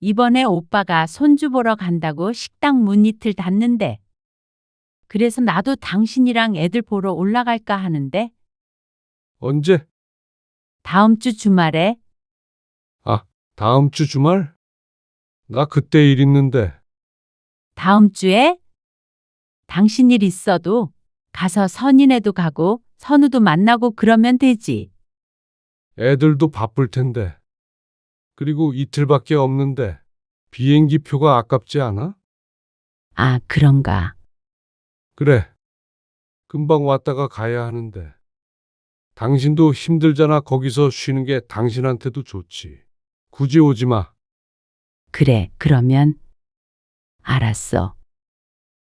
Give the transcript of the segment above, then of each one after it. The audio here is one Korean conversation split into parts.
이번에 오빠가 손주 보러 간다고 식당 문 이틀 닫는데. 그래서 나도 당신이랑 애들 보러 올라갈까 하는데. 언제? 다음 주 주말에. 아, 다음 주 주말? 나 그때 일 있는데. 다음 주에? 당신 일 있어도 가서 선인애도 가고 선우도 만나고 그러면 되지. 애들도 바쁠 텐데. 그리고 이틀밖에 없는데. 비행기 표가 아깝지 않아? 아, 그런가. 그래. 금방 왔다가 가야 하는데. 당신도 힘들잖아. 거기서 쉬는 게 당신한테도 좋지. 굳이 오지 마. 그래, 그러면. 알았어.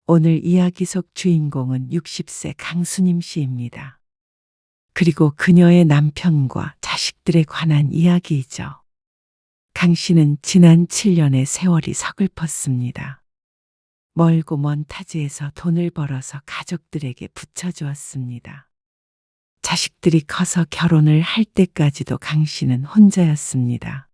오늘 이야기 속 주인공은 60세 강수님 씨입니다. 그리고 그녀의 남편과 자식들에 관한 이야기이죠. 강 씨는 지난 7년의 세월이 서글펐습니다. 멀고 먼 타지에서 돈을 벌어서 가족들에게 붙여주었습니다. 자식들이 커서 결혼을 할 때까지도 강 씨는 혼자였습니다.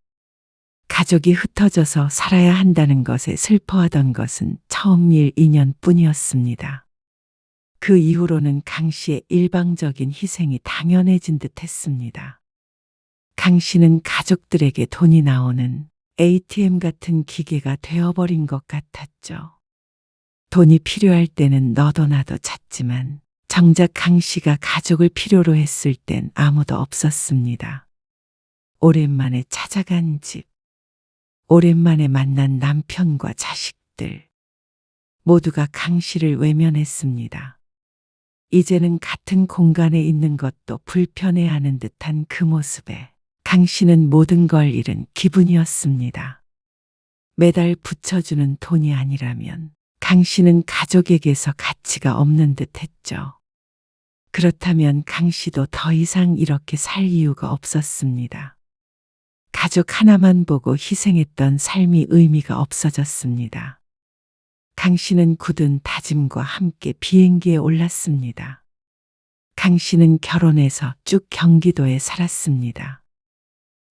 가족이 흩어져서 살아야 한다는 것에 슬퍼하던 것은 처음 일 2년뿐이었습니다. 그 이후로는 강 씨의 일방적인 희생이 당연해진 듯 했습니다. 강 씨는 가족들에게 돈이 나오는 ATM 같은 기계가 되어버린 것 같았죠. 돈이 필요할 때는 너도 나도 찾지만 정작 강 씨가 가족을 필요로 했을 땐 아무도 없었습니다. 오랜만에 찾아간 집, 오랜만에 만난 남편과 자식들, 모두가 강 씨를 외면했습니다. 이제는 같은 공간에 있는 것도 불편해하는 듯한 그 모습에 강 씨는 모든 걸 잃은 기분이었습니다. 매달 붙여주는 돈이 아니라면 강 씨는 가족에게서 가치가 없는 듯 했죠. 그렇다면 강 씨도 더 이상 이렇게 살 이유가 없었습니다. 가족 하나만 보고 희생했던 삶이 의미가 없어졌습니다. 강 씨는 굳은 다짐과 함께 비행기에 올랐습니다. 강 씨는 결혼해서 쭉 경기도에 살았습니다.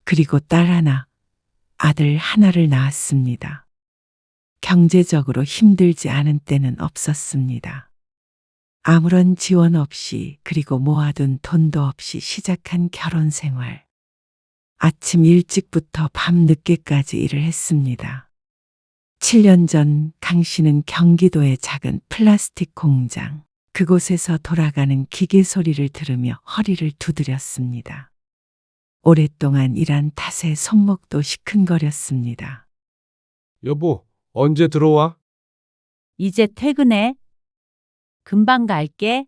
그리고 딸 하나, 아들 하나를 낳았습니다. 경제적으로 힘들지 않은 때는 없었습니다. 아무런 지원 없이 그리고 모아둔 돈도 없이 시작한 결혼 생활. 아침 일찍부터 밤 늦게까지 일을 했습니다. 7년 전 강 씨는 경기도의 작은 플라스틱 공장, 그곳에서 돌아가는 기계 소리를 들으며 허리를 두드렸습니다. 오랫동안 일한 탓에 손목도 시큰거렸습니다. 여보, 언제 들어와? 이제 퇴근해. 금방 갈게.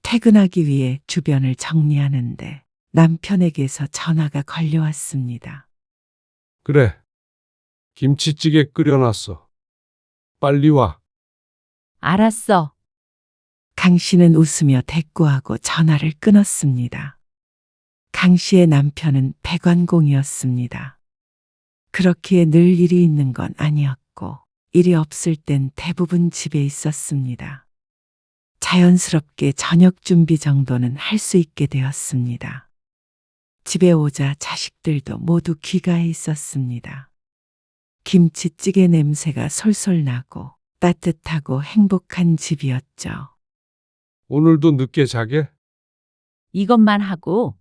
퇴근하기 위해 주변을 정리하는데 남편에게서 전화가 걸려왔습니다. 그래. 김치찌개 끓여놨어. 빨리 와. 알았어. 강 씨는 웃으며 대꾸하고 전화를 끊었습니다. 강 씨의 남편은 배관공이었습니다. 그렇기에 늘 일이 있는 건 아니었고 일이 없을 땐 대부분 집에 있었습니다. 자연스럽게 저녁 준비 정도는 할 수 있게 되었습니다. 집에 오자 자식들도 모두 귀가해 있었습니다. 김치찌개 냄새가 솔솔 나고 따뜻하고 행복한 집이었죠. 오늘도 늦게 자게? 이것만 하고.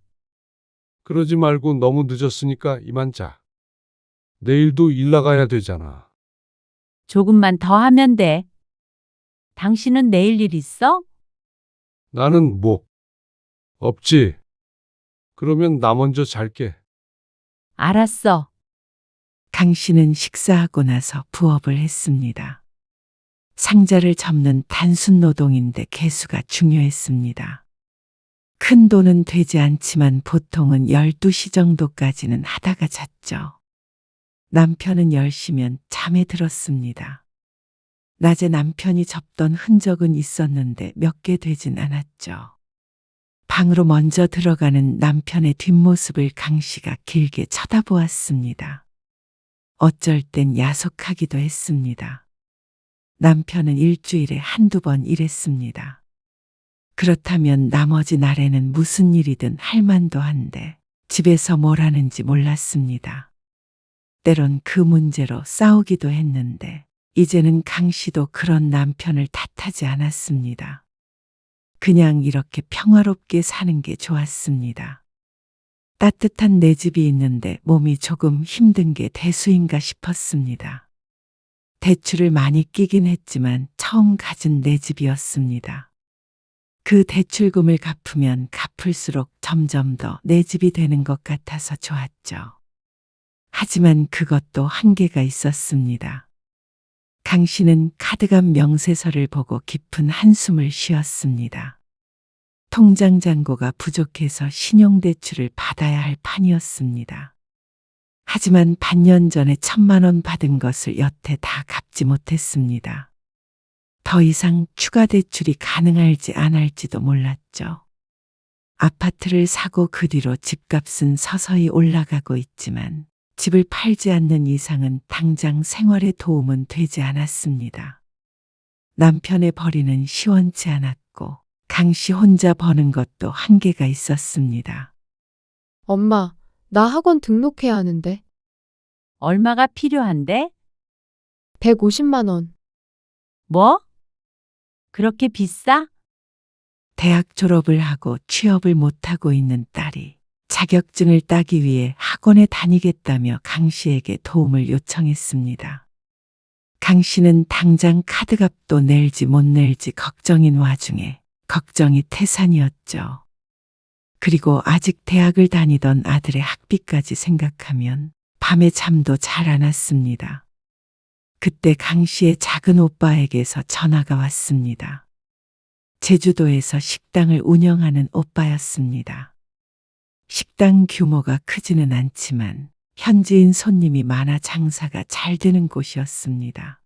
그러지 말고 너무 늦었으니까 이만 자. 내일도 일 나가야 되잖아. 조금만 더 하면 돼. 당신은 내일 일 있어? 나는 뭐? 없지. 그러면 나 먼저 잘게. 알았어. 강 씨는 식사하고 나서 부업을 했습니다. 상자를 접는 단순 노동인데 개수가 중요했습니다. 큰 돈은 되지 않지만 보통은 12시 정도까지는 하다가 잤죠. 남편은 10시면 잠에 들었습니다. 낮에 남편이 접던 흔적은 있었는데 몇 개 되진 않았죠. 방으로 먼저 들어가는 남편의 뒷모습을 강 씨가 길게 쳐다보았습니다. 어쩔 땐 야속하기도 했습니다. 남편은 일주일에 한두 번 일했습니다. 그렇다면 나머지 날에는 무슨 일이든 할 만도 한데 집에서 뭘 하는지 몰랐습니다. 때론 그 문제로 싸우기도 했는데 이제는 강 씨도 그런 남편을 탓하지 않았습니다. 그냥 이렇게 평화롭게 사는 게 좋았습니다. 따뜻한 내 집이 있는데 몸이 조금 힘든 게 대수인가 싶었습니다. 대출을 많이 끼긴 했지만 처음 가진 내 집이었습니다. 그 대출금을 갚으면 갚을수록 점점 더 내 집이 되는 것 같아서 좋았죠. 하지만 그것도 한계가 있었습니다. 강 씨는 카드값 명세서를 보고 깊은 한숨을 쉬었습니다. 통장 잔고가 부족해서 신용대출을 받아야 할 판이었습니다. 하지만 반년 전에 1,000만 원 받은 것을 여태 다 갚지 못했습니다. 더 이상 추가 대출이 가능할지 안 할지도 몰랐죠. 아파트를 사고 그 뒤로 집값은 서서히 올라가고 있지만 집을 팔지 않는 이상은 당장 생활에 도움은 되지 않았습니다. 남편의 벌이는 시원치 않았고 강 씨 혼자 버는 것도 한계가 있었습니다. 엄마, 나 학원 등록해야 하는데. 얼마가 필요한데? 150만 원. 뭐? 그렇게 비싸? 대학 졸업을 하고 취업을 못하고 있는 딸이 자격증을 따기 위해 학원에 다니겠다며 강 씨에게 도움을 요청했습니다. 강 씨는 당장 카드값도 낼지 못 낼지 걱정인 와중에 걱정이 태산이었죠. 그리고 아직 대학을 다니던 아들의 학비까지 생각하면 밤에 잠도 잘 안 왔습니다. 그때 강 씨의 작은 오빠에게서 전화가 왔습니다. 제주도에서 식당을 운영하는 오빠였습니다. 식당 규모가 크지는 않지만 현지인 손님이 많아 장사가 잘 되는 곳이었습니다.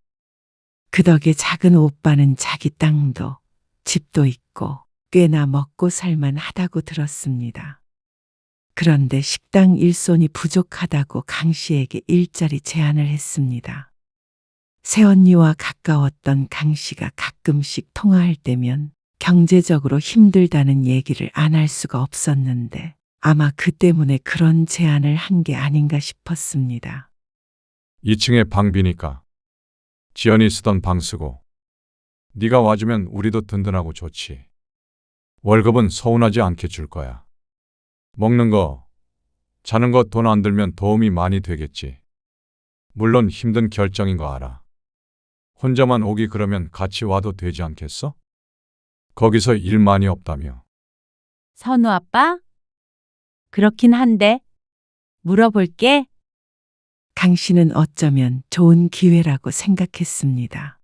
그 덕에 작은 오빠는 자기 땅도 집도 있고 꽤나 먹고 살만 하다고 들었습니다. 그런데 식당 일손이 부족하다고 강 씨에게 일자리 제안을 했습니다. 새언니와 가까웠던 강 씨가 가끔씩 통화할 때면 경제적으로 힘들다는 얘기를 안 할 수가 없었는데 아마 그 때문에 그런 제안을 한 게 아닌가 싶었습니다. 2층에 방 비니까 지연이 쓰던 방 쓰고 네가 와주면 우리도 든든하고 좋지. 월급은 서운하지 않게 줄 거야. 먹는 거, 자는 거 돈 안 들면 도움이 많이 되겠지. 물론 힘든 결정인 거 알아. 혼자만 오기 그러면 같이 와도 되지 않겠어? 거기서 일 많이 없다며. 선우 아빠? 그렇긴 한데 물어볼게. 강 씨는 어쩌면 좋은 기회라고 생각했습니다.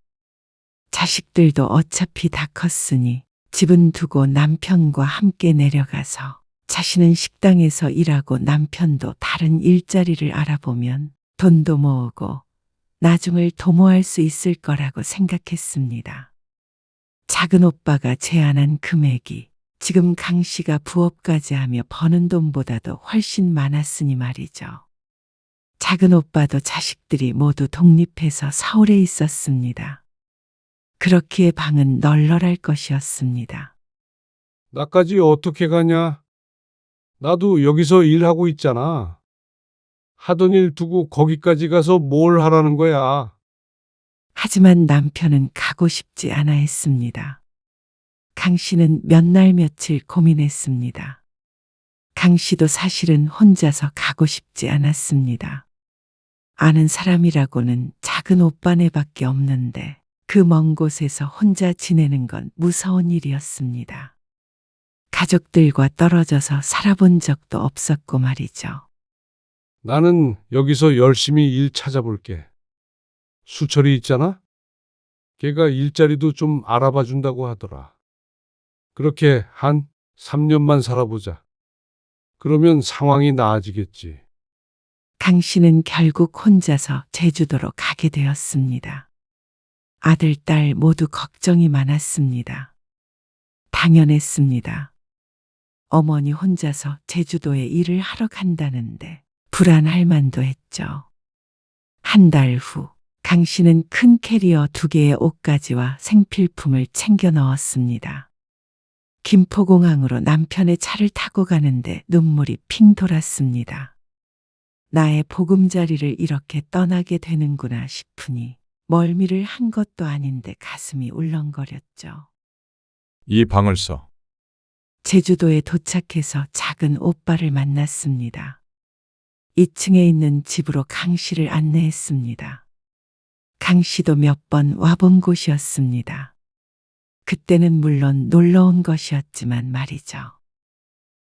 자식들도 어차피 다 컸으니 집은 두고 남편과 함께 내려가서 자신은 식당에서 일하고 남편도 다른 일자리를 알아보면 돈도 모으고 나중을 도모할 수 있을 거라고 생각했습니다. 작은 오빠가 제안한 금액이 지금 강 씨가 부업까지 하며 버는 돈보다도 훨씬 많았으니 말이죠. 작은 오빠도 자식들이 모두 독립해서 서울에 있었습니다. 그렇기에 방은 널널할 것이었습니다. 나까지 어떻게 가냐? 나도 여기서 일하고 있잖아. 하던 일 두고 거기까지 가서 뭘 하라는 거야? 하지만 남편은 가고 싶지 않아 했습니다. 강 씨는 몇 날 며칠 고민했습니다. 강 씨도 사실은 혼자서 가고 싶지 않았습니다. 아는 사람이라고는 작은 오빠네밖에 없는데 그 먼 곳에서 혼자 지내는 건 무서운 일이었습니다. 가족들과 떨어져서 살아본 적도 없었고 말이죠. 나는 여기서 열심히 일 찾아볼게. 수철이 있잖아? 걔가 일자리도 좀 알아봐 준다고 하더라. 그렇게 한 3년만 살아보자. 그러면 상황이 나아지겠지. 강 씨는 결국 혼자서 제주도로 가게 되었습니다. 아들, 딸 모두 걱정이 많았습니다. 당연했습니다. 어머니 혼자서 제주도에 일을 하러 간다는데 불안할 만도 했죠. 한 달 후, 강 씨는 큰 캐리어 2개의 옷가지와 생필품을 챙겨 넣었습니다. 김포공항으로 남편의 차를 타고 가는데 눈물이 핑 돌았습니다. 나의 보금자리를 이렇게 떠나게 되는구나 싶으니 멀미를 한 것도 아닌데 가슴이 울렁거렸죠. 이 방을 써. 제주도에 도착해서 작은 오빠를 만났습니다. 2층에 있는 집으로 강 씨를 안내했습니다. 강 씨도 몇 번 와본 곳이었습니다. 그때는 물론 놀러 온 것이었지만 말이죠.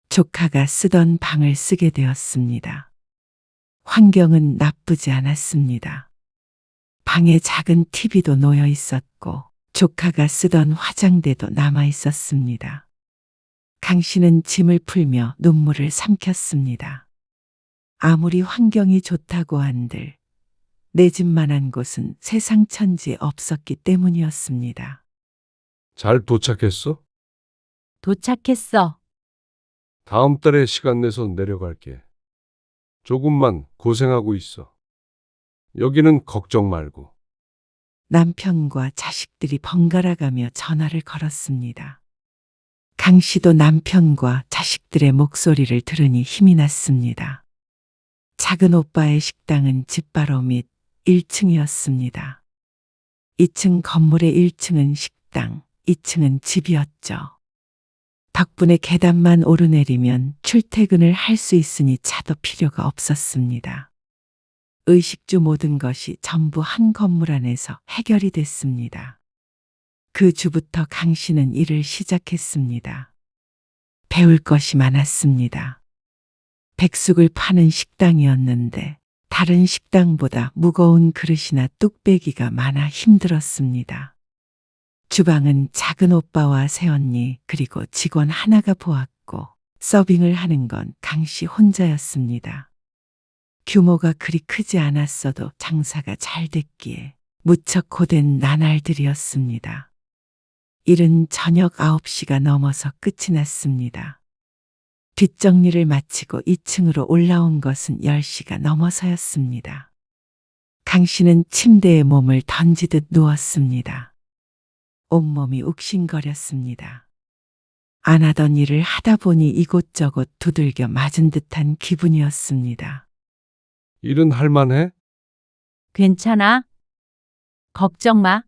조카가 쓰던 방을 쓰게 되었습니다. 환경은 나쁘지 않았습니다. 방에 작은 TV도 놓여 있었고 조카가 쓰던 화장대도 남아 있었습니다. 강 씨는 짐을 풀며 눈물을 삼켰습니다. 아무리 환경이 좋다고 한들 내 집만한 곳은 세상 천지에 없었기 때문이었습니다. 잘 도착했어? 도착했어. 다음 달에 시간 내서 내려갈게. 조금만 고생하고 있어. 여기는 걱정 말고. 남편과 자식들이 번갈아가며 전화를 걸었습니다. 강 씨도 남편과 자식들의 목소리를 들으니 힘이 났습니다. 작은 오빠의 식당은 집 바로 밑 1층이었습니다. 2층 건물의 1층은 식당, 2층은 집이었죠. 덕분에 계단만 오르내리면 출퇴근을 할 수 있으니 차도 필요가 없었습니다. 의식주 모든 것이 전부 한 건물 안에서 해결이 됐습니다. 그 주부터 강 씨는 일을 시작했습니다. 배울 것이 많았습니다. 백숙을 파는 식당이었는데 다른 식당보다 무거운 그릇이나 뚝배기가 많아 힘들었습니다. 주방은 작은 오빠와 새언니 그리고 직원 하나가 보았고 서빙을 하는 건 강 씨 혼자였습니다. 규모가 그리 크지 않았어도 장사가 잘 됐기에 무척 고된 나날들이었습니다. 일은 저녁 9시가 넘어서 끝이 났습니다. 뒷정리를 마치고 2층으로 올라온 것은 10시가 넘어서였습니다. 강 씨는 침대에 몸을 던지듯 누웠습니다. 온몸이 욱신거렸습니다. 안 하던 일을 하다 보니 이곳저곳 두들겨 맞은 듯한 기분이었습니다. 일은 할만해? 괜찮아? 걱정 마.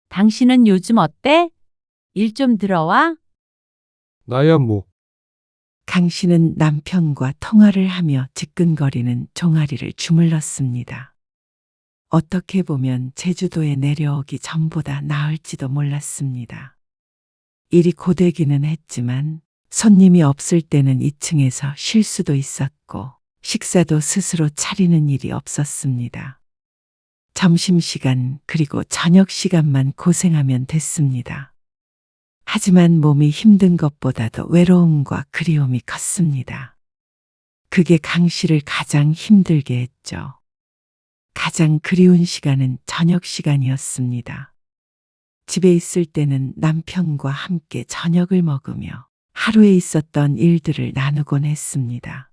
당신은 요즘 어때? 일 좀 들어와? 나야 뭐. 강 씨는 남편과 통화를 하며 지끈거리는 종아리를 주물렀습니다. 어떻게 보면 제주도에 내려오기 전보다 나을지도 몰랐습니다. 일이 고되기는 했지만 손님이 없을 때는 2층에서 쉴 수도 있었고 식사도 스스로 차리는 일이 없었습니다. 점심시간 그리고 저녁시간만 고생하면 됐습니다. 하지만 몸이 힘든 것보다도 외로움과 그리움이 컸습니다. 그게 강 씨를 가장 힘들게 했죠. 가장 그리운 시간은 저녁 시간이었습니다. 집에 있을 때는 남편과 함께 저녁을 먹으며 하루에 있었던 일들을 나누곤 했습니다.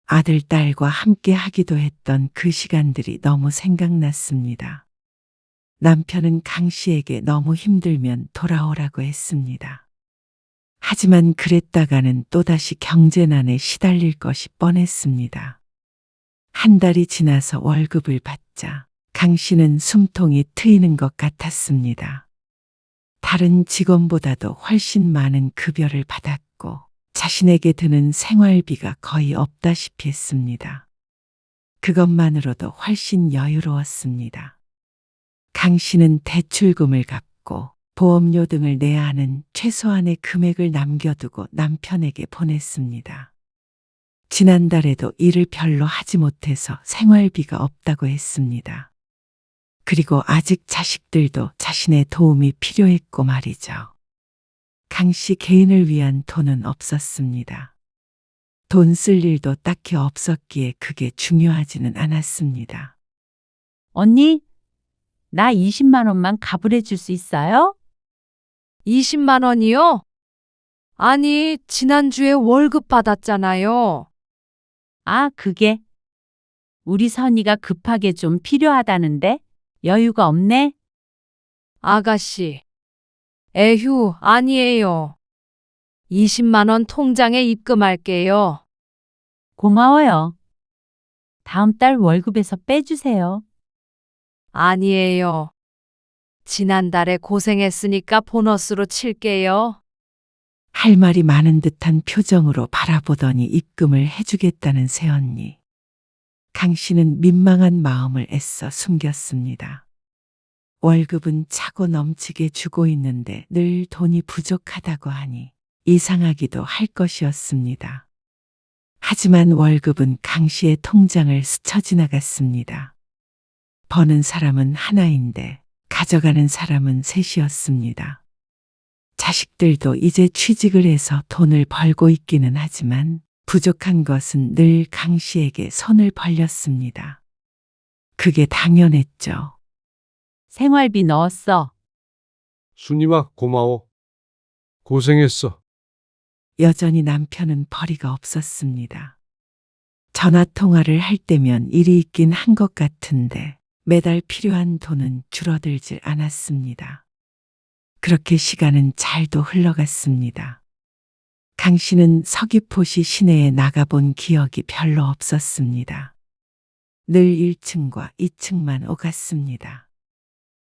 아들, 딸과 함께 하기도 했던 그 시간들이 너무 생각났습니다. 남편은 강 씨에게 너무 힘들면 돌아오라고 했습니다. 하지만 그랬다가는 또다시 경제난에 시달릴 것이 뻔했습니다. 한 달이 지나서 월급을 받자 강 씨는 숨통이 트이는 것 같았습니다. 다른 직원보다도 훨씬 많은 급여를 받았고 자신에게 드는 생활비가 거의 없다시피 했습니다. 그것만으로도 훨씬 여유로웠습니다. 강 씨는 대출금을 갚고 보험료 등을 내야 하는 최소한의 금액을 남겨두고 남편에게 보냈습니다. 지난달에도 일을 별로 하지 못해서 생활비가 없다고 했습니다. 그리고 아직 자식들도 자신의 도움이 필요했고 말이죠. 강 씨 개인을 위한 돈은 없었습니다. 돈 쓸 일도 딱히 없었기에 그게 중요하지는 않았습니다. 언니, 나 20만 원만 가불해 줄 수 있어요? 20만 원이요? 아니, 지난주에 월급 받았잖아요. 아, 그게. 우리 선이가 급하게 좀 필요하다는데 여유가 없네? 아가씨. 에휴, 아니에요. 20만 원 통장에 입금할게요. 고마워요. 다음 달 월급에서 빼주세요. 아니에요. 지난달에 고생했으니까 보너스로 칠게요. 할 말이 많은 듯한 표정으로 바라보더니 입금을 해주겠다는 새언니. 강 씨는 민망한 마음을 애써 숨겼습니다. 월급은 차고 넘치게 주고 있는데 늘 돈이 부족하다고 하니 이상하기도 할 것이었습니다. 하지만 월급은 강 씨의 통장을 스쳐 지나갔습니다. 버는 사람은 하나인데 가져가는 사람은 셋이었습니다. 자식들도 이제 취직을 해서 돈을 벌고 있기는 하지만 부족한 것은 늘 강 씨에게 손을 벌렸습니다. 그게 당연했죠. 생활비 넣었어. 순임아, 고마워. 고생했어. 여전히 남편은 벌이가 없었습니다. 전화 통화를 할 때면 일이 있긴 한 것 같은데 매달 필요한 돈은 줄어들질 않았습니다. 그렇게 시간은 잘도 흘러갔습니다. 강 씨는 서귀포시 시내에 나가본 기억이 별로 없었습니다. 늘 1층과 2층만 오갔습니다.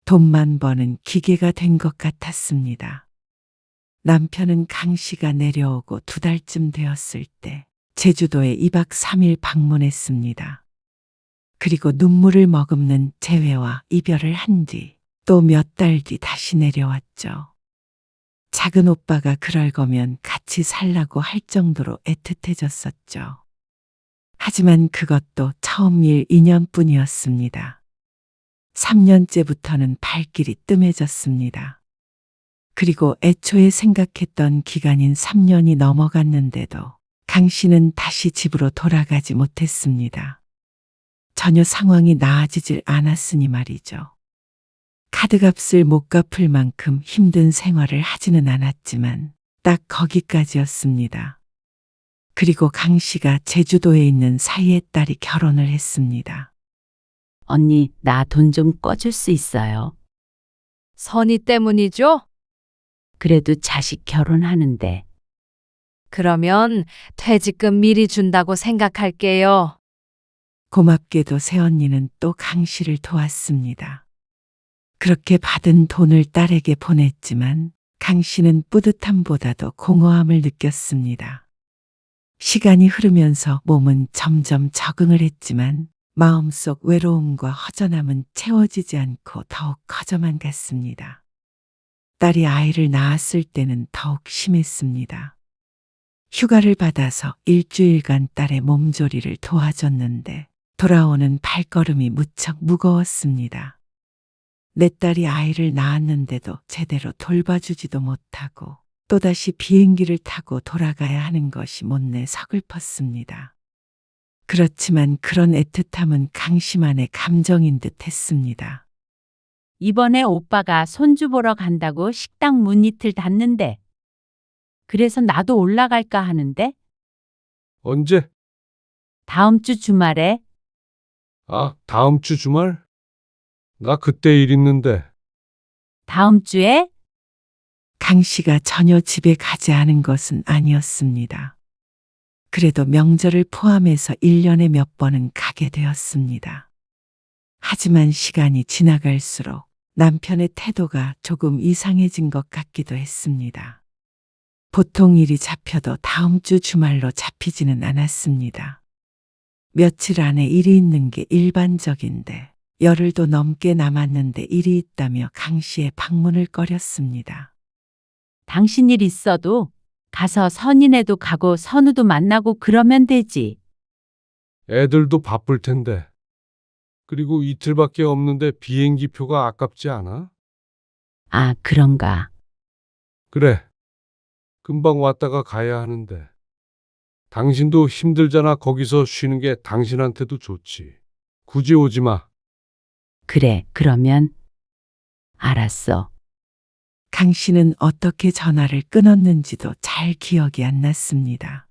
돈만 버는 기계가 된 것 같았습니다. 남편은 강 씨가 내려오고 2달쯤 되었을 때 제주도에 2박 3일 방문했습니다. 그리고 눈물을 머금는 재회와 이별을 한 뒤 또 몇 달 뒤 다시 내려왔죠. 작은 오빠가 그럴 거면 같이 살라고 할 정도로 애틋해졌었죠. 하지만 그것도 처음 일 2년뿐이었습니다. 3년째부터는 발길이 뜸해졌습니다. 그리고 애초에 생각했던 기간인 3년이 넘어갔는데도 강 씨는 다시 집으로 돌아가지 못했습니다. 전혀 상황이 나아지질 않았으니 말이죠. 카드값을 못 갚을 만큼 힘든 생활을 하지는 않았지만 딱 거기까지였습니다. 그리고 강 씨가 제주도에 있는 사이의 딸이 결혼을 했습니다. 언니, 나 돈 좀 꿔줄 수 있어요. 선의 때문이죠? 그래도 자식 결혼하는데. 그러면 퇴직금 미리 준다고 생각할게요. 고맙게도 새언니는 또 강 씨를 도왔습니다. 그렇게 받은 돈을 딸에게 보냈지만 강 씨는 뿌듯함보다도 공허함을 느꼈습니다. 시간이 흐르면서 몸은 점점 적응을 했지만 마음속 외로움과 허전함은 채워지지 않고 더욱 커져만 갔습니다. 딸이 아이를 낳았을 때는 더욱 심했습니다. 휴가를 받아서 일주일간 딸의 몸조리를 도와줬는데 돌아오는 발걸음이 무척 무거웠습니다. 내 딸이 아이를 낳았는데도 제대로 돌봐주지도 못하고 또다시 비행기를 타고 돌아가야 하는 것이 못내 서글펐습니다. 그렇지만 그런 애틋함은 강 씨만의 감정인 듯 했습니다. 이번에 오빠가 손주 보러 간다고 식당 문 이틀 닫는데. 그래서 나도 올라갈까 하는데. 언제? 다음 주 주말에. 아, 다음 주 주말? 나 그때 일 있는데. 다음 주에? 강 씨가 전혀 집에 가지 않은 것은 아니었습니다. 그래도 명절을 포함해서 1년에 몇 번은 가게 되었습니다. 하지만 시간이 지나갈수록 남편의 태도가 조금 이상해진 것 같기도 했습니다. 보통 일이 잡혀도 다음 주 주말로 잡히지는 않았습니다. 며칠 안에 일이 있는 게 일반적인데 열흘도 넘게 남았는데 일이 있다며 강 씨의 방문을 꺼렸습니다. 당신 일 있어도 가서 선인애도 가고 선우도 만나고 그러면 되지. 애들도 바쁠 텐데. 그리고 이틀밖에 없는데 비행기 표가 아깝지 않아? 아, 그런가. 그래. 금방 왔다가 가야 하는데. 당신도 힘들잖아. 거기서 쉬는 게 당신한테도 좋지. 굳이 오지 마. 그래, 그러면. 알았어. 강 씨는 어떻게 전화를 끊었는지도 잘 기억이 안 났습니다.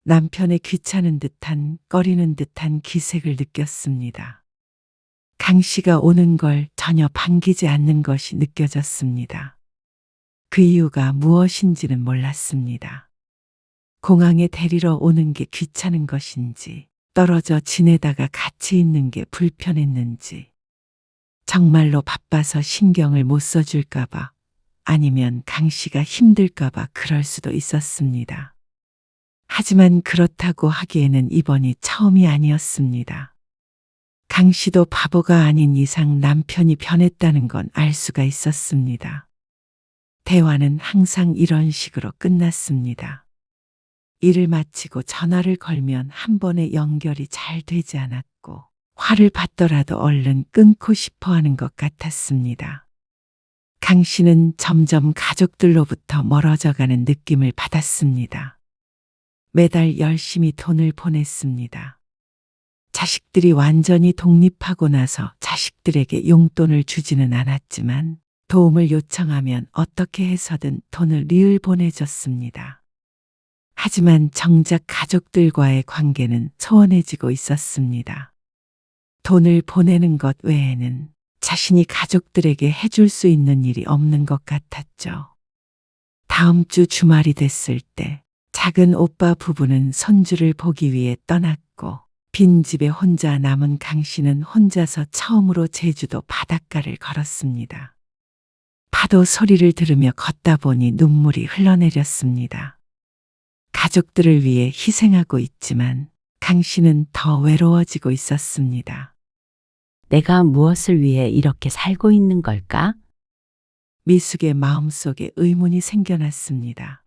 남편의 귀찮은 듯한 꺼리는 듯한 기색을 느꼈습니다. 강 씨가 오는 걸 전혀 반기지 않는 것이 느껴졌습니다. 그 이유가 무엇인지는 몰랐습니다. 공항에 데리러 오는 게 귀찮은 것인지 떨어져 지내다가 같이 있는 게 불편했는지, 정말로 바빠서 신경을 못 써줄까봐, 아니면 강 씨가 힘들까봐 그럴 수도 있었습니다. 하지만 그렇다고 하기에는 이번이 처음이 아니었습니다. 강 씨도 바보가 아닌 이상 남편이 변했다는 건 알 수가 있었습니다. 대화는 항상 이런 식으로 끝났습니다. 일을 마치고 전화를 걸면 한 번에 연결이 잘 되지 않았고, 화를 받더라도 얼른 끊고 싶어 하는 것 같았습니다. 강 씨는 점점 가족들로부터 멀어져 가는 느낌을 받았습니다. 매달 열심히 돈을 보냈습니다. 자식들이 완전히 독립하고 나서 자식들에게 용돈을 주지는 않았지만 도움을 요청하면 어떻게 해서든 돈을 리을 보내줬습니다. 하지만 정작 가족들과의 관계는 소원해지고 있었습니다. 돈을 보내는 것 외에는 자신이 가족들에게 해줄 수 있는 일이 없는 것 같았죠. 다음 주 주말이 됐을 때 작은 오빠 부부는 손주를 보기 위해 떠났고, 빈집에 혼자 남은 강 씨는 혼자서 처음으로 제주도 바닷가를 걸었습니다. 파도 소리를 들으며 걷다 보니 눈물이 흘러내렸습니다. 가족들을 위해 희생하고 있지만 강 씨는 더 외로워지고 있었습니다. 내가 무엇을 위해 이렇게 살고 있는 걸까? 미숙의 마음속에 의문이 생겨났습니다.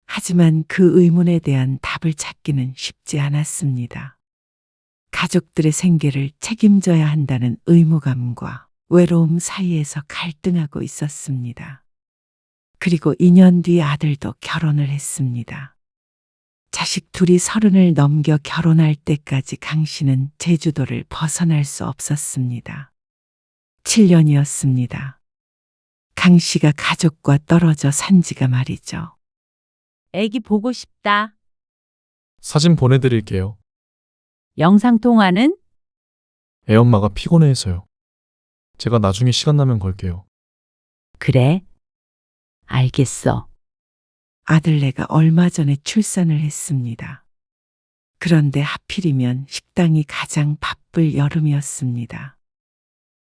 하지만 그 의문에 대한 답을 찾기는 쉽지 않았습니다. 가족들의 생계를 책임져야 한다는 의무감과 외로움 사이에서 갈등하고 있었습니다. 그리고 2년 뒤 아들도 결혼을 했습니다. 자식 둘이 30을 넘겨 결혼할 때까지 강 씨는 제주도를 벗어날 수 없었습니다. 7년이었습니다. 강 씨가 가족과 떨어져 산 지가 말이죠. 애기 보고 싶다. 사진 보내드릴게요. 영상통화는? 애엄마가 피곤해해서요. 제가 나중에 시간 나면 걸게요. 그래. 알겠어. 아들네가 얼마 전에 출산을 했습니다. 그런데 하필이면 식당이 가장 바쁠 여름이었습니다.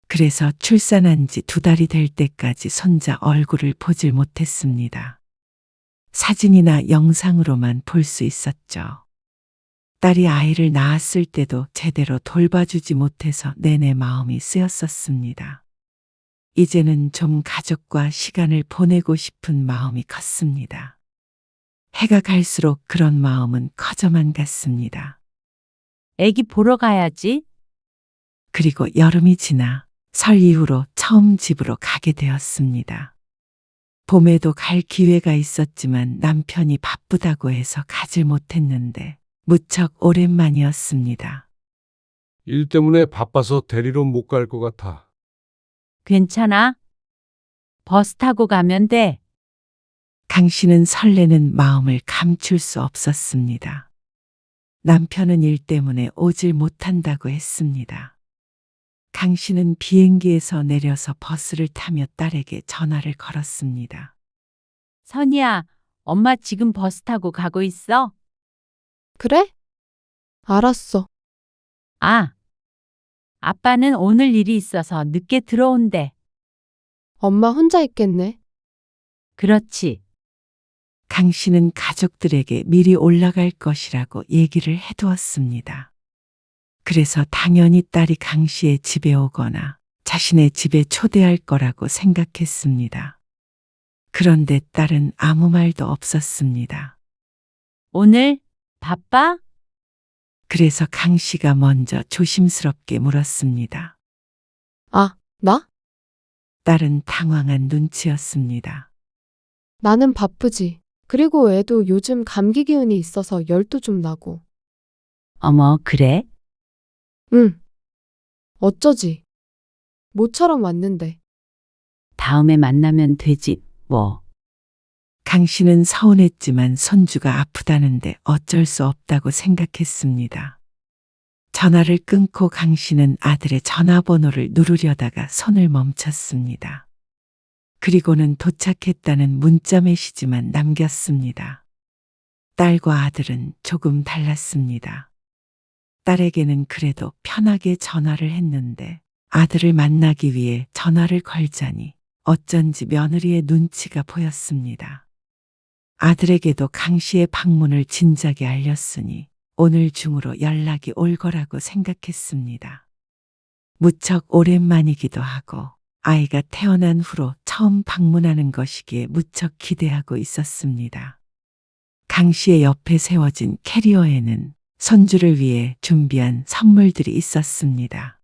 그래서 출산한 지 2달이 될 때까지 손자 얼굴을 보질 못했습니다. 사진이나 영상으로만 볼 수 있었죠. 딸이 아이를 낳았을 때도 제대로 돌봐주지 못해서 내내 마음이 쓰였었습니다. 이제는 좀 가족과 시간을 보내고 싶은 마음이 컸습니다. 해가 갈수록 그런 마음은 커져만 갔습니다. 애기 보러 가야지. 그리고 여름이 지나 설 이후로 처음 집으로 가게 되었습니다. 봄에도 갈 기회가 있었지만 남편이 바쁘다고 해서 가질 못했는데 무척 오랜만이었습니다. 일 때문에 바빠서 데리러 못 갈 것 같아. 괜찮아. 버스 타고 가면 돼. 강 씨는 설레는 마음을 감출 수 없었습니다. 남편은 일 때문에 오질 못한다고 했습니다. 강 씨는 비행기에서 내려서 버스를 타며 딸에게 전화를 걸었습니다. 선이야, 엄마 지금 버스 타고 가고 있어? 그래? 알았어. 아, 아빠는 오늘 일이 있어서 늦게 들어온대. 엄마 혼자 있겠네. 그렇지. 강 씨는 가족들에게 미리 올라갈 것이라고 얘기를 해두었습니다. 그래서 당연히 딸이 강 씨의 집에 오거나 자신의 집에 초대할 거라고 생각했습니다. 그런데 딸은 아무 말도 없었습니다. 오늘 바빠? 그래서 강 씨가 먼저 조심스럽게 물었습니다. 아, 나? 딸은 당황한 눈치였습니다. 나는 바쁘지. 그리고 애도 요즘 감기 기운이 있어서 열도 좀 나고. 어머, 그래? 응. 어쩌지? 모처럼 왔는데. 다음에 만나면 되지, 뭐. 강 씨는 서운했지만 손주가 아프다는데 어쩔 수 없다고 생각했습니다. 전화를 끊고 강 씨는 아들의 전화번호를 누르려다가 손을 멈췄습니다. 그리고는 도착했다는 문자 메시지만 남겼습니다. 딸과 아들은 조금 달랐습니다. 딸에게는 그래도 편하게 전화를 했는데 아들을 만나기 위해 전화를 걸자니 어쩐지 며느리의 눈치가 보였습니다. 아들에게도 강 씨의 방문을 진작에 알렸으니 오늘 중으로 연락이 올 거라고 생각했습니다. 무척 오랜만이기도 하고 아이가 태어난 후로 처음 방문하는 것이기에 무척 기대하고 있었습니다. 강 씨의 옆에 세워진 캐리어에는 손주를 위해 준비한 선물들이 있었습니다.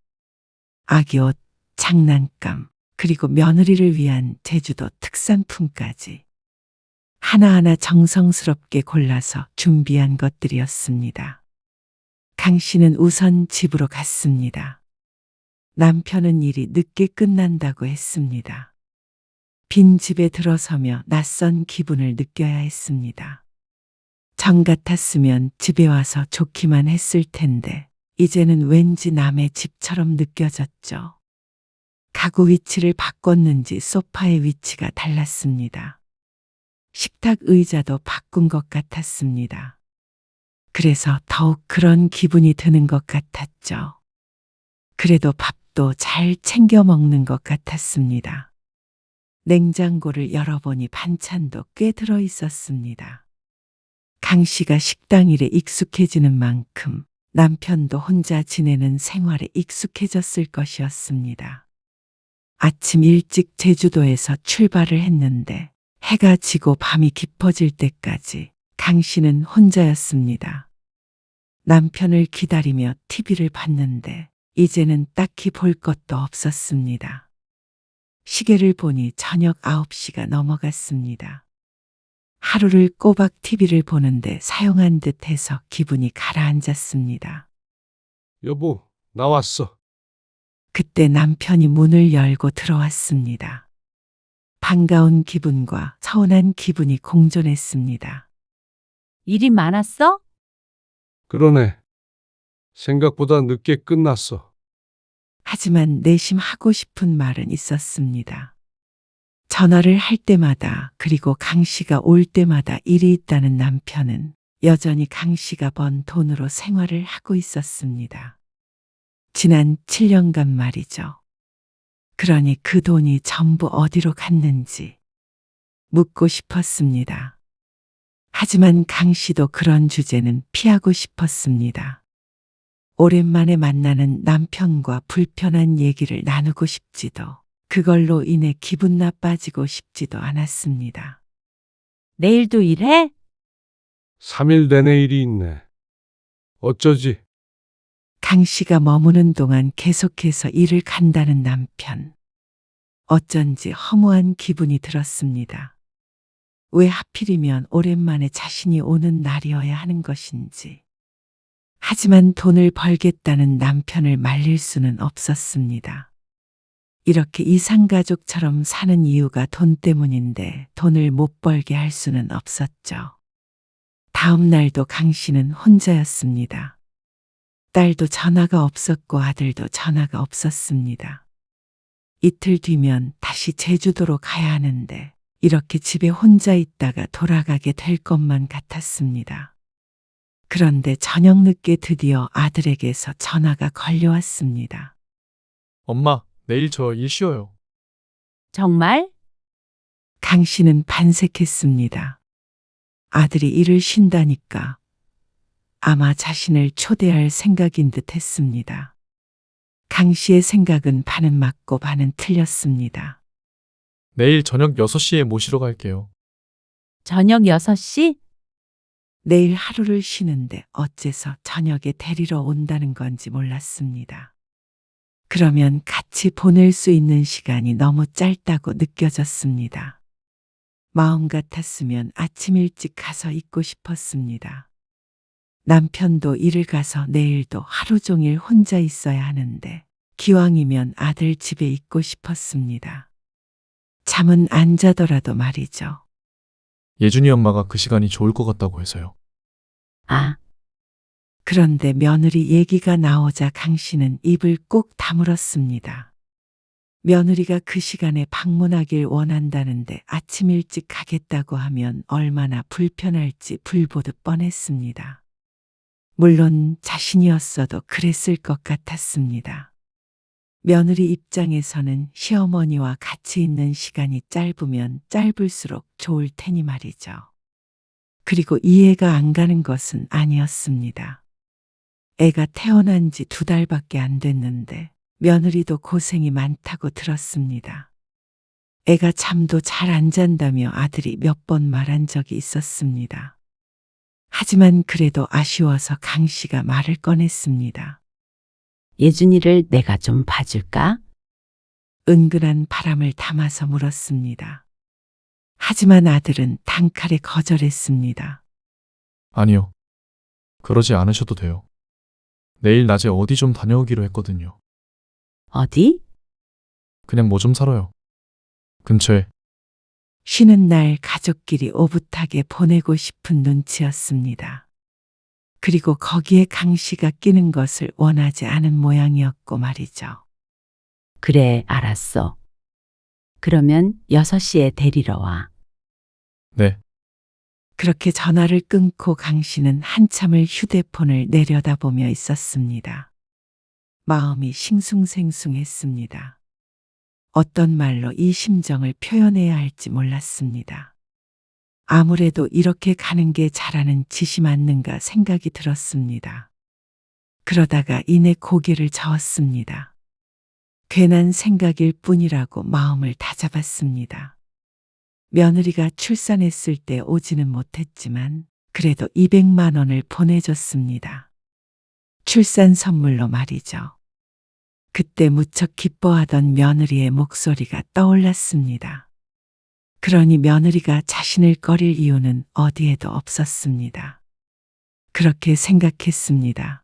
아기 옷, 장난감, 그리고 며느리를 위한 제주도 특산품까지 하나하나 정성스럽게 골라서 준비한 것들이었습니다. 강 씨는 우선 집으로 갔습니다. 남편은 일이 늦게 끝난다고 했습니다. 빈 집에 들어서며 낯선 기분을 느껴야 했습니다. 정 같았으면 집에 와서 좋기만 했을 텐데 이제는 왠지 남의 집처럼 느껴졌죠. 가구 위치를 바꿨는지 소파의 위치가 달랐습니다. 식탁 의자도 바꾼 것 같았습니다. 그래서 더욱 그런 기분이 드는 것 같았죠. 그래도 밥도 잘 챙겨 먹는 것 같았습니다. 냉장고를 열어보니 반찬도 꽤 들어 있었습니다. 강 씨가 식당 일에 익숙해지는 만큼 남편도 혼자 지내는 생활에 익숙해졌을 것이었습니다. 아침 일찍 제주도에서 출발을 했는데 해가 지고 밤이 깊어질 때까지 강 씨는 혼자였습니다. 남편을 기다리며 TV를 봤는데 이제는 딱히 볼 것도 없었습니다. 시계를 보니 저녁 9시가 넘어갔습니다. 하루를 꼬박 TV를 보는데 사용한 듯 해서 기분이 가라앉았습니다. 여보, 나왔어. 그때 남편이 문을 열고 들어왔습니다. 반가운 기분과 서운한 기분이 공존했습니다. 일이 많았어? 그러네. 생각보다 늦게 끝났어. 하지만 내심 하고 싶은 말은 있었습니다. 전화를 할 때마다 그리고 강 씨가 올 때마다 일이 있다는 남편은 여전히 강 씨가 번 돈으로 생활을 하고 있었습니다. 지난 7년간 말이죠. 그러니 그 돈이 전부 어디로 갔는지 묻고 싶었습니다. 하지만 강 씨도 그런 주제는 피하고 싶었습니다. 오랜만에 만나는 남편과 불편한 얘기를 나누고 싶지도 그걸로 인해 기분 나빠지고 싶지도 않았습니다. 내일도 일해? 3일 내내 일이 있네. 어쩌지? 강 씨가 머무는 동안 계속해서 일을 간다는 남편. 어쩐지 허무한 기분이 들었습니다. 왜 하필이면 오랜만에 자신이 오는 날이어야 하는 것인지. 하지만 돈을 벌겠다는 남편을 말릴 수는 없었습니다. 이렇게 이상가족처럼 사는 이유가 돈 때문인데 돈을 못 벌게 할 수는 없었죠. 다음 날도 강 씨는 혼자였습니다. 딸도 전화가 없었고 아들도 전화가 없었습니다. 이틀 뒤면 다시 제주도로 가야 하는데 이렇게 집에 혼자 있다가 돌아가게 될 것만 같았습니다. 그런데 저녁 늦게 드디어 아들에게서 전화가 걸려왔습니다. 엄마, 내일 저 일 쉬어요. 정말? 강 씨는 반색했습니다. 아들이 일을 쉰다니까 아마 자신을 초대할 생각인 듯 했습니다. 강 씨의 생각은 반은 맞고 반은 틀렸습니다. 내일 저녁 6시에 모시러 갈게요. 저녁 6시? 내일 하루를 쉬는데 어째서 저녁에 데리러 온다는 건지 몰랐습니다. 그러면 같이 보낼 수 있는 시간이 너무 짧다고 느껴졌습니다. 마음 같았으면 아침 일찍 가서 있고 싶었습니다. 남편도 일을 가서 내일도 하루 종일 혼자 있어야 하는데 기왕이면 아들 집에 있고 싶었습니다. 잠은 안 자더라도 말이죠. 예준이 엄마가 그 시간이 좋을 것 같다고 해서요. 아, 그런데 며느리 얘기가 나오자 강 씨는 입을 꼭 다물었습니다. 며느리가 그 시간에 방문하길 원한다는데 아침 일찍 가겠다고 하면 얼마나 불편할지 불보듯 뻔했습니다. 물론 자신이었어도 그랬을 것 같았습니다. 며느리 입장에서는 시어머니와 같이 있는 시간이 짧으면 짧을수록 좋을 테니 말이죠. 그리고 이해가 안 가는 것은 아니었습니다. 애가 태어난 지 2달밖에 안 됐는데 며느리도 고생이 많다고 들었습니다. 애가 잠도 잘 안 잔다며 아들이 몇 번 말한 적이 있었습니다. 하지만 그래도 아쉬워서 강 씨가 말을 꺼냈습니다. 예준이를 내가 좀 봐줄까? 은근한 바람을 담아서 물었습니다. 하지만 아들은 단칼에 거절했습니다. 아니요. 그러지 않으셔도 돼요. 내일 낮에 어디 좀 다녀오기로 했거든요. 어디? 그냥 뭐 좀 사러요. 근처에. 쉬는 날 가족끼리 오붓하게 보내고 싶은 눈치였습니다. 그리고 거기에 강 씨가 끼는 것을 원하지 않은 모양이었고 말이죠. 그래, 알았어. 그러면 6시에 데리러 와. 네. 그렇게 전화를 끊고 강 씨는 한참을 휴대폰을 내려다보며 있었습니다. 마음이 싱숭생숭했습니다. 어떤 말로 이 심정을 표현해야 할지 몰랐습니다. 아무래도 이렇게 가는 게 잘하는 짓이 맞는가 생각이 들었습니다. 그러다가 이내 고개를 저었습니다. 괜한 생각일 뿐이라고 마음을 다잡았습니다. 며느리가 출산했을 때 오지는 못했지만 그래도 200만 원을 보내줬습니다. 출산 선물로 말이죠. 그때 무척 기뻐하던 며느리의 목소리가 떠올랐습니다. 그러니 며느리가 자신을 꺼릴 이유는 어디에도 없었습니다. 그렇게 생각했습니다.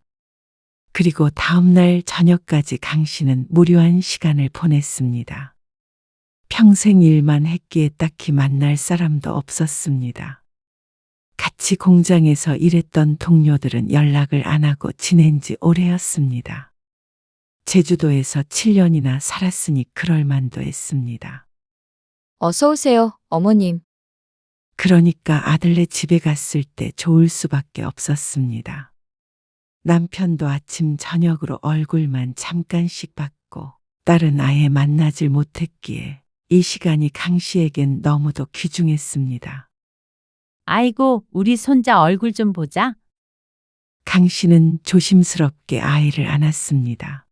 그리고 다음날 저녁까지 강 씨는 무료한 시간을 보냈습니다. 평생 일만 했기에 딱히 만날 사람도 없었습니다. 같이 공장에서 일했던 동료들은 연락을 안 하고 지낸 지 오래였습니다. 제주도에서 7년이나 살았으니 그럴 만도 했습니다. 어서 오세요, 어머님. 그러니까 아들네 집에 갔을 때 좋을 수밖에 없었습니다. 남편도 아침 저녁으로 얼굴만 잠깐씩 봤고 딸은 아예 만나질 못했기에 이 시간이 강 씨에겐 너무도 귀중했습니다. 아이고, 우리 손자 얼굴 좀 보자. 강 씨는 조심스럽게 아이를 안았습니다.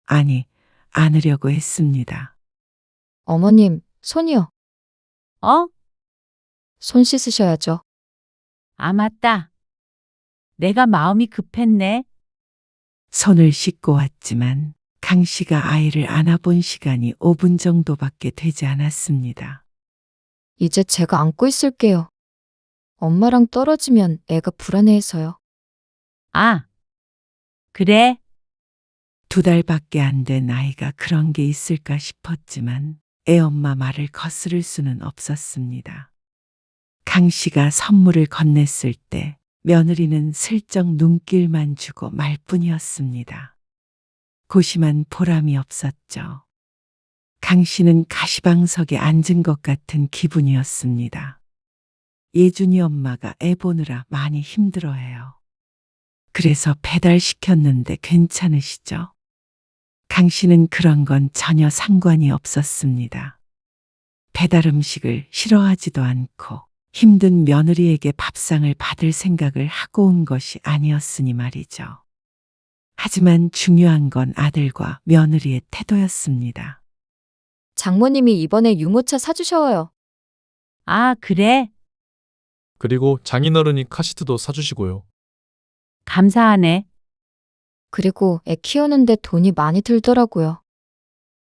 아니, 안으려고 했습니다. 어머님, 손이요. 어? 손 씻으셔야죠. 아, 맞다. 내가 마음이 급했네. 손을 씻고 왔지만 강 씨가 아이를 안아본 시간이 5분 정도밖에 되지 않았습니다. 이제 제가 안고 있을게요. 엄마랑 떨어지면 애가 불안해해서요. 아, 그래. 2달밖에 안 된 아이가 그런 게 있을까 싶었지만 애엄마 말을 거스를 수는 없었습니다. 강 씨가 선물을 건넸을 때 며느리는 슬쩍 눈길만 주고 말 뿐이었습니다. 고심한 보람이 없었죠. 강 씨는 가시방석에 앉은 것 같은 기분이었습니다. 예준이 엄마가 애 보느라 많이 힘들어해요. 그래서 배달시켰는데 괜찮으시죠? 강 씨는 그런 건 전혀 상관이 없었습니다. 배달 음식을 싫어하지도 않고 힘든 며느리에게 밥상을 받을 생각을 하고 온 것이 아니었으니 말이죠. 하지만 중요한 건 아들과 며느리의 태도였습니다. 장모님이 이번에 유모차 사주셔요. 아, 그래. 그리고 장인어른이 카시트도 사주시고요. 감사하네. 그리고 애 키우는데 돈이 많이 들더라고요.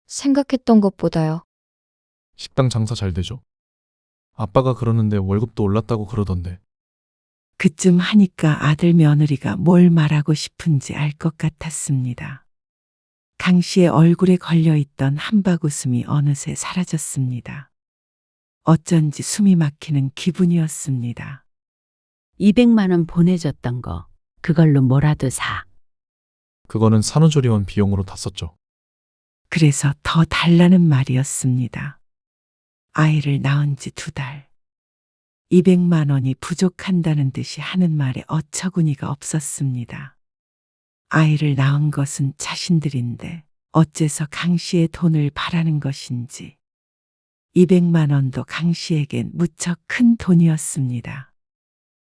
생각했던 것보다요. 식당 장사 잘 되죠? 아빠가 그러는데 월급도 올랐다고 그러던데. 그쯤 하니까 아들 며느리가 뭘 말하고 싶은지 알 것 같았습니다. 강 씨의 얼굴에 걸려있던 한박웃음이 어느새 사라졌습니다. 어쩐지 숨이 막히는 기분이었습니다. 200만 원 보내줬던 거. 그걸로 뭐라도 사. 그거는 산후조리원 비용으로 다 썼죠. 그래서 더 달라는 말이었습니다. 아이를 낳은 지 2달. 200만 원이 부족한다는 듯이 하는 말에 어처구니가 없었습니다. 아이를 낳은 것은 자신들인데 어째서 강 씨의 돈을 바라는 것인지. 200만 원도 강 씨에겐 무척 큰 돈이었습니다.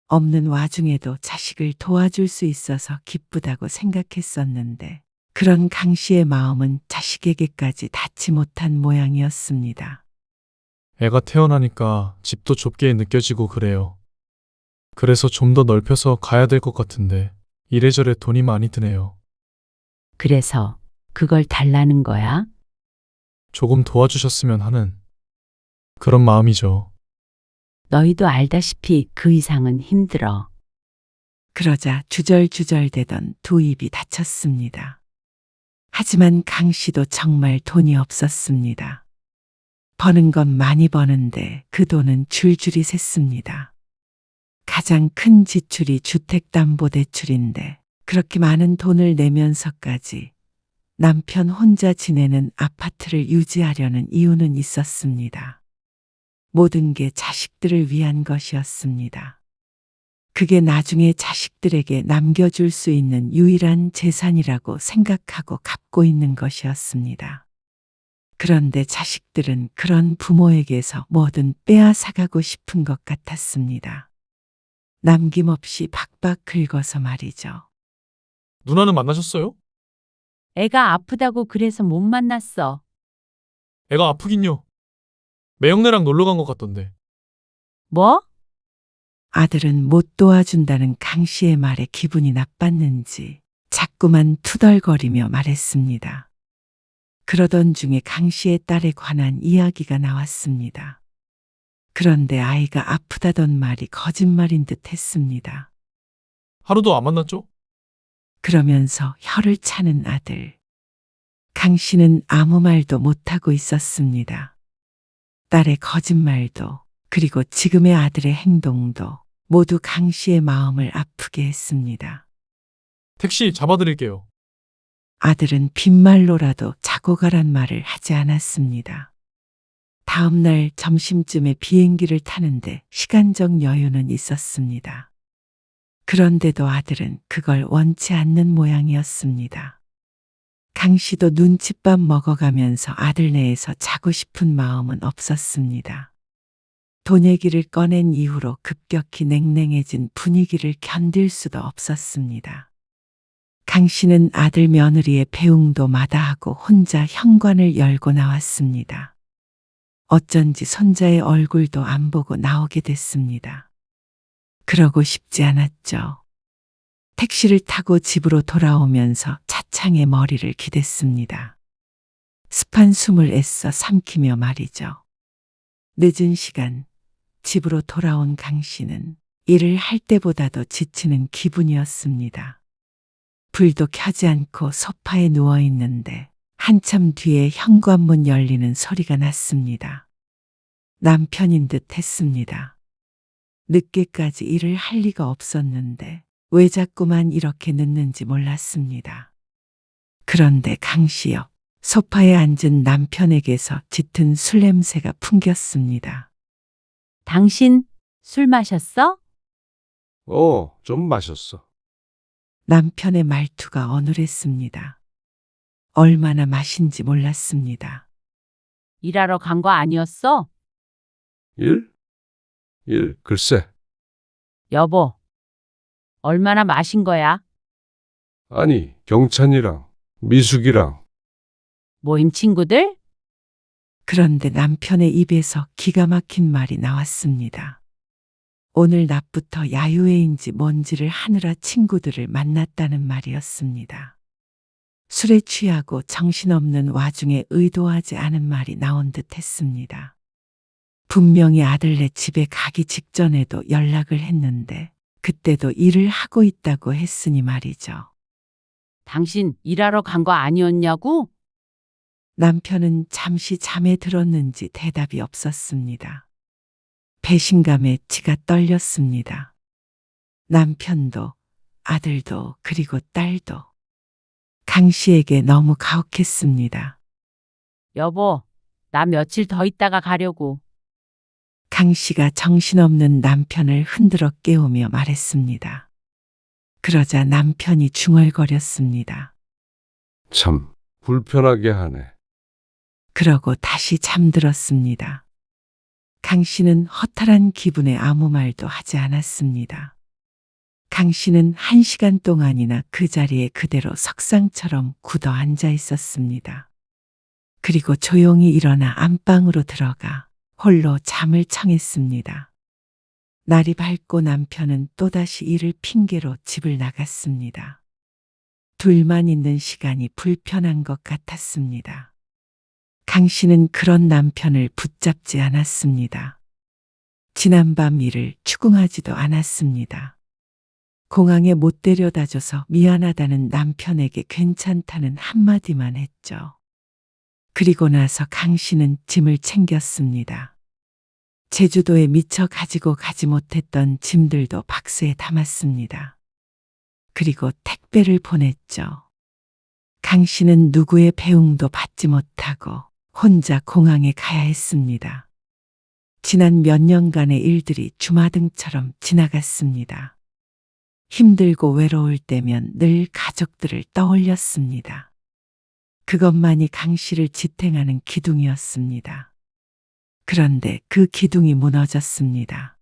없는 와중에도 자식을 도와줄 수 있어서 기쁘다고 생각했었는데 그런 강 씨의 마음은 자식에게까지 닿지 못한 모양이었습니다. 애가 태어나니까 집도 좁게 느껴지고 그래요. 그래서 좀 더 넓혀서 가야 될 것 같은데 이래저래 돈이 많이 드네요. 그래서 그걸 달라는 거야? 조금 도와주셨으면 하는 그런 마음이죠. 너희도 알다시피 그 이상은 힘들어. 그러자 주절주절대던 두 입이 닫혔습니다. 하지만 강 씨도 정말 돈이 없었습니다. 버는 건 많이 버는데 그 돈은 줄줄이 샜습니다. 가장 큰 지출이 주택담보대출인데 그렇게 많은 돈을 내면서까지 남편 혼자 지내는 아파트를 유지하려는 이유는 있었습니다. 모든 게 자식들을 위한 것이었습니다. 그게 나중에 자식들에게 남겨줄 수 있는 유일한 재산이라고 생각하고 갖고 있는 것이었습니다. 그런데 자식들은 그런 부모에게서 뭐든 빼앗아가고 싶은 것 같았습니다. 남김없이 박박 긁어서 말이죠. 누나는 만나셨어요? 애가 아프다고 그래서 못 만났어. 애가 아프긴요. 매형네랑 놀러 간 것 같던데. 뭐? 아들은 못 도와준다는 강 씨의 말에 기분이 나빴는지 자꾸만 투덜거리며 말했습니다. 그러던 중에 강 씨의 딸에 관한 이야기가 나왔습니다. 그런데 아이가 아프다던 말이 거짓말인 듯 했습니다. 하루도 안 만났죠? 그러면서 혀를 차는 아들. 강 씨는 아무 말도 못하고 있었습니다. 딸의 거짓말도 그리고 지금의 아들의 행동도 모두 강 씨의 마음을 아프게 했습니다. 택시 잡아드릴게요. 아들은 빈말로라도 자고 가란 말을 하지 않았습니다. 다음 날 점심쯤에 비행기를 타는데 시간적 여유는 있었습니다. 그런데도 아들은 그걸 원치 않는 모양이었습니다. 강 씨도 눈칫밥 먹어가면서 아들네에서 자고 싶은 마음은 없었습니다. 돈 얘기를 꺼낸 이후로 급격히 냉랭해진 분위기를 견딜 수도 없었습니다. 강 씨는 아들 며느리의 배웅도 마다하고 혼자 현관을 열고 나왔습니다. 어쩐지 손자의 얼굴도 안 보고 나오게 됐습니다. 그러고 싶지 않았죠. 택시를 타고 집으로 돌아오면서 차창에 머리를 기댔습니다. 습한 숨을 애써 삼키며 말이죠. 늦은 시간 집으로 돌아온 강 씨는 일을 할 때보다도 지치는 기분이었습니다. 불도 켜지 않고 소파에 누워 있는데 한참 뒤에 현관문 열리는 소리가 났습니다. 남편인 듯 했습니다. 늦게까지 일을 할 리가 없었는데 왜 자꾸만 이렇게 늦는지 몰랐습니다. 그런데 강 씨 옆 소파에 앉은 남편에게서 짙은 술 냄새가 풍겼습니다. 당신 술 마셨어? 좀 마셨어. 남편의 말투가 어눌했습니다. 얼마나 마신지 몰랐습니다. 일하러 간 거 아니었어? 일? 글쎄. 여보, 얼마나 마신 거야? 아니, 경찬이랑 미숙이랑. 모임 친구들? 그런데 남편의 입에서 기가 막힌 말이 나왔습니다. 오늘 낮부터 야유회인지 뭔지를 하느라 친구들을 만났다는 말이었습니다. 술에 취하고 정신없는 와중에 의도하지 않은 말이 나온 듯 했습니다. 분명히 아들네 집에 가기 직전에도 연락을 했는데 그때도 일을 하고 있다고 했으니 말이죠. 당신 일하러 간 거 아니었냐고? 남편은 잠시 잠에 들었는지 대답이 없었습니다. 배신감에 지가 떨렸습니다. 남편도 아들도 그리고 딸도 강 씨에게 너무 가혹했습니다. 여보, 나 며칠 더 있다가 가려고. 강 씨가 정신없는 남편을 흔들어 깨우며 말했습니다. 그러자 남편이 중얼거렸습니다. 참 불편하게 하네. 그러고 다시 잠들었습니다. 강 씨는 허탈한 기분에 아무 말도 하지 않았습니다. 강 씨는 1시간 동안이나 그 자리에 그대로 석상처럼 굳어 앉아 있었습니다. 그리고 조용히 일어나 안방으로 들어가 홀로 잠을 청했습니다. 날이 밝고 남편은 또다시 일을 핑계로 집을 나갔습니다. 둘만 있는 시간이 불편한 것 같았습니다. 강 씨는 그런 남편을 붙잡지 않았습니다. 지난밤 일을 추궁하지도 않았습니다. 공항에 못 데려다줘서 미안하다는 남편에게 괜찮다는 한마디만 했죠. 그리고 나서 강 씨는 짐을 챙겼습니다. 제주도에 미처 가지고 가지 못했던 짐들도 박스에 담았습니다. 그리고 택배를 보냈죠. 강 씨는 누구의 배웅도 받지 못하고 혼자 공항에 가야 했습니다. 지난 몇 년간의 일들이 주마등처럼 지나갔습니다. 힘들고 외로울 때면 늘 가족들을 떠올렸습니다. 그것만이 강 씨를 지탱하는 기둥이었습니다. 그런데 그 기둥이 무너졌습니다.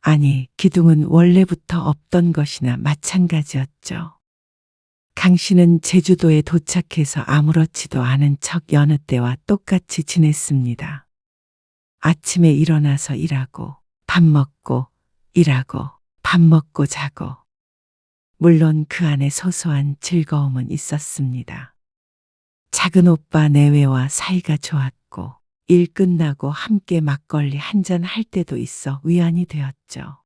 아니, 기둥은 원래부터 없던 것이나 마찬가지였죠. 강 씨는 제주도에 도착해서 아무렇지도 않은 척 여느 때와 똑같이 지냈습니다. 아침에 일어나서 일하고, 밥 먹고, 일하고, 밥 먹고 자고. 물론 그 안에 소소한 즐거움은 있었습니다. 작은 오빠 내외와 사이가 좋았고, 일 끝나고 함께 막걸리 한잔 할 때도 있어 위안이 되었죠.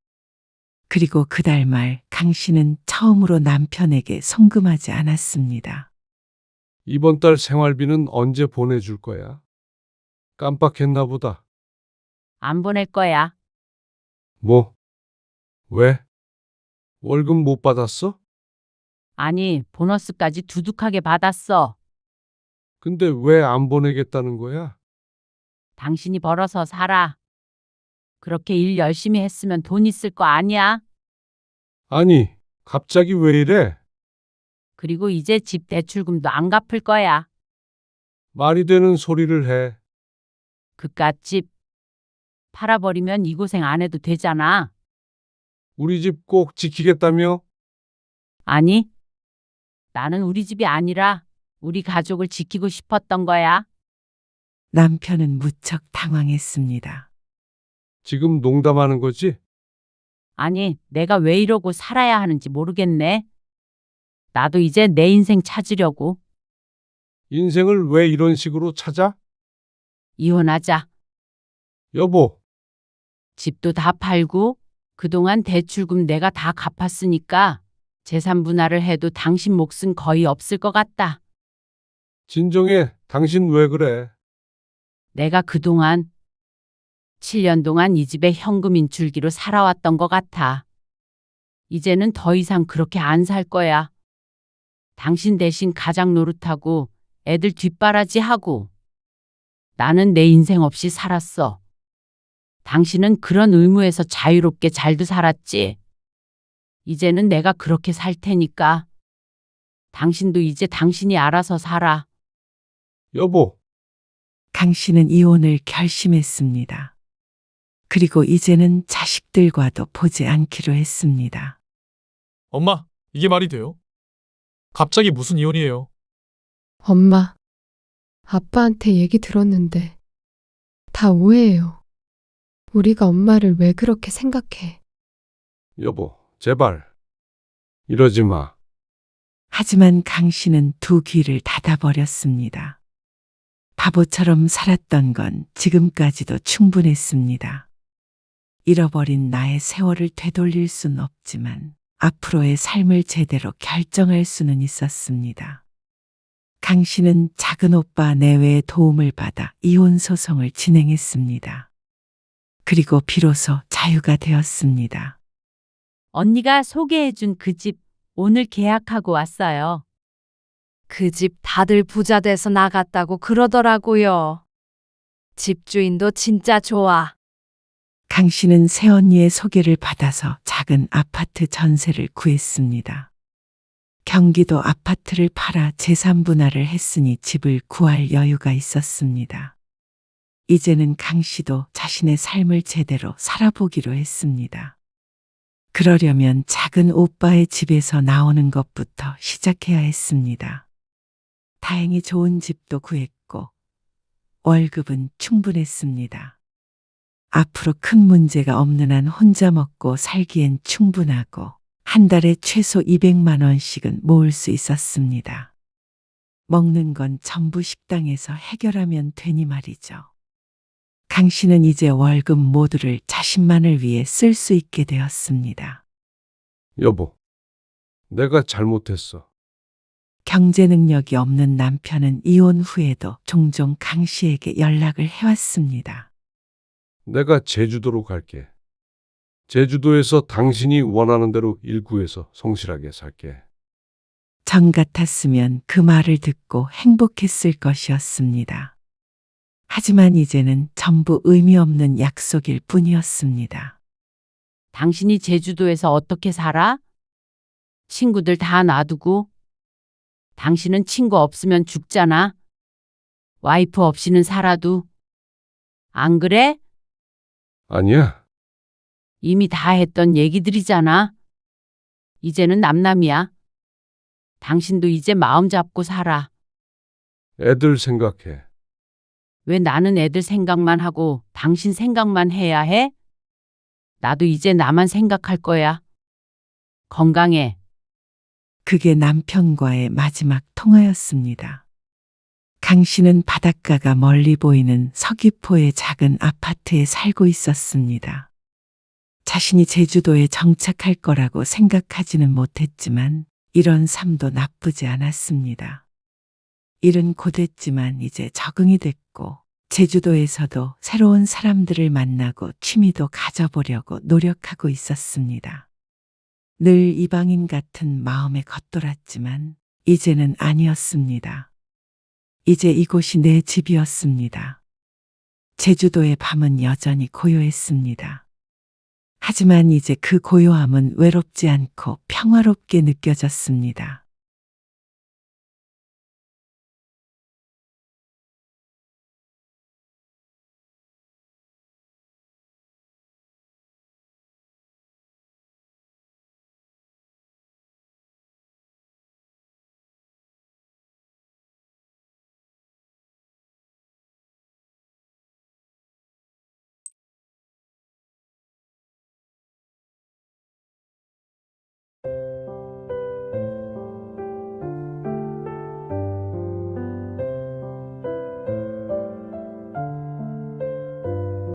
그리고 그달 말 강 씨는 처음으로 남편에게 송금하지 않았습니다. 이번 달 생활비는 언제 보내줄 거야? 깜빡했나 보다. 안 보낼 거야. 뭐? 왜? 월급 못 받았어? 아니, 보너스까지 두둑하게 받았어. 근데 왜 안 보내겠다는 거야? 당신이 벌어서 살아. 그렇게 일 열심히 했으면 돈 있을 거 아니야? 아니, 갑자기 왜 이래? 그리고 이제 집 대출금도 안 갚을 거야. 말이 되는 소리를 해. 그깟 집 팔아버리면 이 고생 안 해도 되잖아. 우리 집 꼭 지키겠다며? 아니, 나는 우리 집이 아니라 우리 가족을 지키고 싶었던 거야. 남편은 무척 당황했습니다. 지금 농담하는 거지? 아니, 내가 왜 이러고 살아야 하는지 모르겠네. 나도 이제 내 인생 찾으려고. 인생을 왜 이런 식으로 찾아? 이혼하자. 여보, 집도 다 팔고 그동안 대출금 내가 다 갚았으니까 재산 분할을 해도 당신 몫은 거의 없을 것 같다. 진정해. 당신 왜 그래? 내가 그동안 7년 동안 이 집에 현금인 줄기로 살아왔던 것 같아. 이제는 더 이상 그렇게 안 살 거야. 당신 대신 가장 노릇하고 애들 뒷바라지하고. 나는 내 인생 없이 살았어. 당신은 그런 의무에서 자유롭게 잘도 살았지. 이제는 내가 그렇게 살 테니까. 당신도 이제 당신이 알아서 살아. 여보, 강 씨는 이혼을 결심했습니다. 그리고 이제는 자식들과도 보지 않기로 했습니다. 엄마, 이게 말이 돼요? 갑자기 무슨 이혼이에요? 엄마, 아빠한테 얘기 들었는데 다 오해예요. 우리가 엄마를 왜 그렇게 생각해? 여보, 제발. 이러지 마. 하지만 강 씨는 두 귀를 닫아버렸습니다. 바보처럼 살았던 건 지금까지도 충분했습니다. 잃어버린 나의 세월을 되돌릴 순 없지만 앞으로의 삶을 제대로 결정할 수는 있었습니다. 강 씨는 작은 오빠 내외의 도움을 받아 이혼 소송을 진행했습니다. 그리고 비로소 자유가 되었습니다. 언니가 소개해준 그 집 오늘 계약하고 왔어요. 그 집 다들 부자 돼서 나갔다고 그러더라고요. 집주인도 진짜 좋아. 강 씨는 새언니의 소개를 받아서 작은 아파트 전세를 구했습니다. 경기도 아파트를 팔아 재산 분할을 했으니 집을 구할 여유가 있었습니다. 이제는 강 씨도 자신의 삶을 제대로 살아보기로 했습니다. 그러려면 작은 오빠의 집에서 나오는 것부터 시작해야 했습니다. 다행히 좋은 집도 구했고 월급은 충분했습니다. 앞으로 큰 문제가 없는 한 혼자 먹고 살기엔 충분하고 한 달에 최소 200만 원씩은 모을 수 있었습니다. 먹는 건 전부 식당에서 해결하면 되니 말이죠. 강 씨는 이제 월급 모두를 자신만을 위해 쓸 수 있게 되었습니다. 여보, 내가 잘못했어. 경제 능력이 없는 남편은 이혼 후에도 종종 강 씨에게 연락을 해왔습니다. 내가 제주도로 갈게. 제주도에서 당신이 원하는 대로 일구해서 성실하게 살게. 전 같았으면 그 말을 듣고 행복했을 것이었습니다. 하지만 이제는 전부 의미 없는 약속일 뿐이었습니다. 당신이 제주도에서 어떻게 살아? 친구들 다 놔두고? 당신은 친구 없으면 죽잖아. 와이프 없이는 살아도. 안 그래? 아니야. 이미 다 했던 얘기들이잖아. 이제는 남남이야. 당신도 이제 마음 잡고 살아. 애들 생각해. 왜 나는 애들 생각만 하고 당신 생각만 해야 해? 나도 이제 나만 생각할 거야. 건강해. 그게 남편과의 마지막 통화였습니다. 강 씨는 바닷가가 멀리 보이는 서귀포의 작은 아파트에 살고 있었습니다. 자신이 제주도에 정착할 거라고 생각하지는 못했지만 이런 삶도 나쁘지 않았습니다. 일은 고됐지만 이제 적응이 됐고 제주도에서도 새로운 사람들을 만나고 취미도 가져보려고 노력하고 있었습니다. 늘 이방인 같은 마음에 겉돌았지만 이제는 아니었습니다. 이제 이곳이 내 집이었습니다. 제주도의 밤은 여전히 고요했습니다. 하지만 이제 그 고요함은 외롭지 않고 평화롭게 느껴졌습니다.